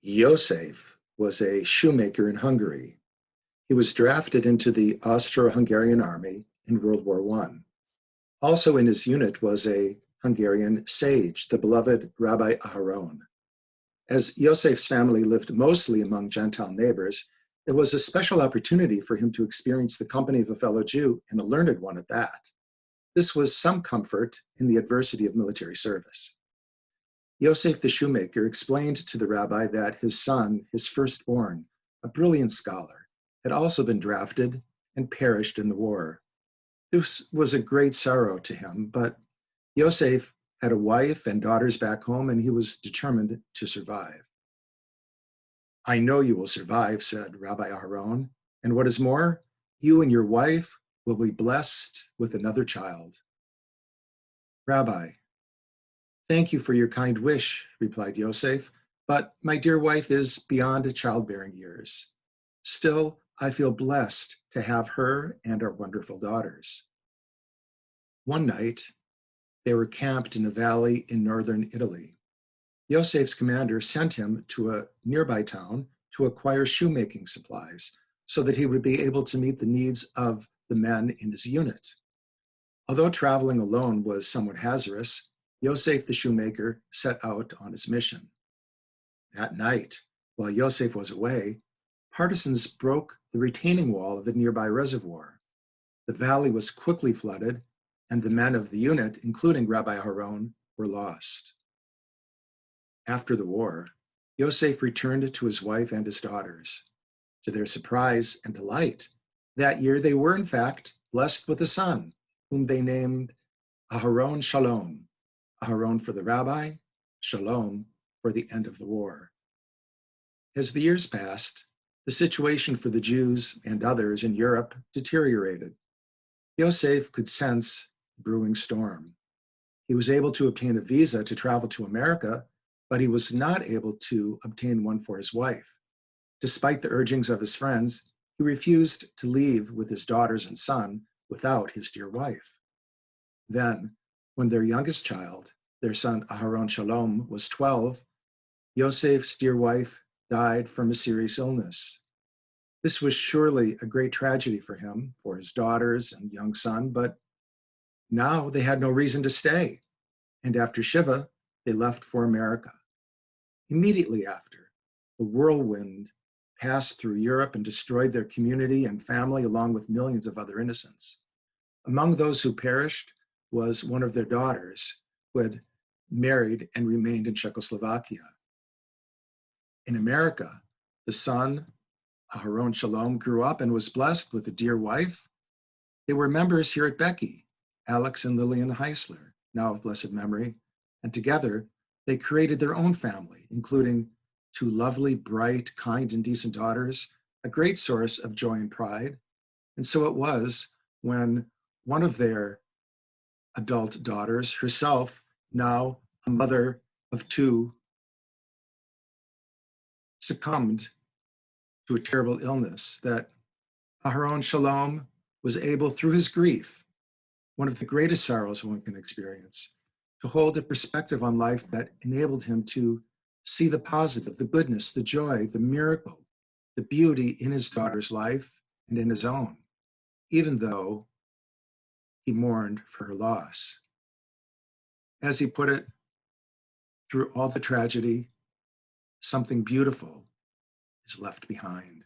Yosef was a shoemaker in Hungary. He was drafted into the Austro-Hungarian army in World War I. Also in his unit was a Hungarian sage, the beloved Rabbi Aharon. As Yosef's family lived mostly among Gentile neighbors, it was a special opportunity for him to experience the company of a fellow Jew, and a learned one at that. This was some comfort in the adversity of military service. Yosef the shoemaker explained to the rabbi that his son, his firstborn, a brilliant scholar, had also been drafted and perished in the war. This was a great sorrow to him, but Yosef had a wife and daughters back home, and he was determined to survive. "I know you will survive," said Rabbi Aharon, "and what is more, you and your wife will be blessed with another child." "Rabbi, thank you for your kind wish," replied Yosef, "but my dear wife is beyond childbearing years. Still, I feel blessed to have her and our wonderful daughters." One night, they were camped in a valley in northern Italy. Yosef's commander sent him to a nearby town to acquire shoemaking supplies so that he would be able to meet the needs of the men in his unit. Although traveling alone was somewhat hazardous, Yosef the shoemaker set out on his mission. At night, while Yosef was away, partisans broke the retaining wall of a nearby reservoir. The valley was quickly flooded, and the men of the unit, including Rabbi Aharon, were lost. After the war, Yosef returned to his wife and his daughters. To their surprise and delight, that year they were in fact blessed with a son, whom they named Aharon Shalom. Aharon for the rabbi, Shalom for the end of the war. As the years passed, the situation for the Jews and others in Europe deteriorated. Yosef could sense a brewing storm. He was able to obtain a visa to travel to America, but he was not able to obtain one for his wife. Despite the urgings of his friends, he refused to leave with his daughters and son without his dear wife. Then, when their youngest child, their son Aharon Shalom, was 12, Yosef's dear wife died from a serious illness. This was surely a great tragedy for him, for his daughters and young son, but now they had no reason to stay. And after Shiva, they left for America. Immediately after, the whirlwind passed through Europe and destroyed their community and family, along with millions of other innocents. Among those who perished was one of their daughters, who had married and remained in Czechoslovakia. In America, the son, Aharon Shalom, grew up and was blessed with a dear wife. They were members here at Becky, Alex and Lillian Heisler, now of blessed memory, and together they created their own family, including two lovely, bright, kind, and decent daughters, a great source of joy and pride. And so it was when one of their adult daughters, herself now a mother of two, succumbed to a terrible illness, that Aharon Shalom was able, through his grief, one of the greatest sorrows one can experience, to hold a perspective on life that enabled him to see the positive, the goodness, the joy, the miracle, the beauty in his daughter's life and in his own, even though he mourned for her loss. As he put it, through all the tragedy, something beautiful is left behind.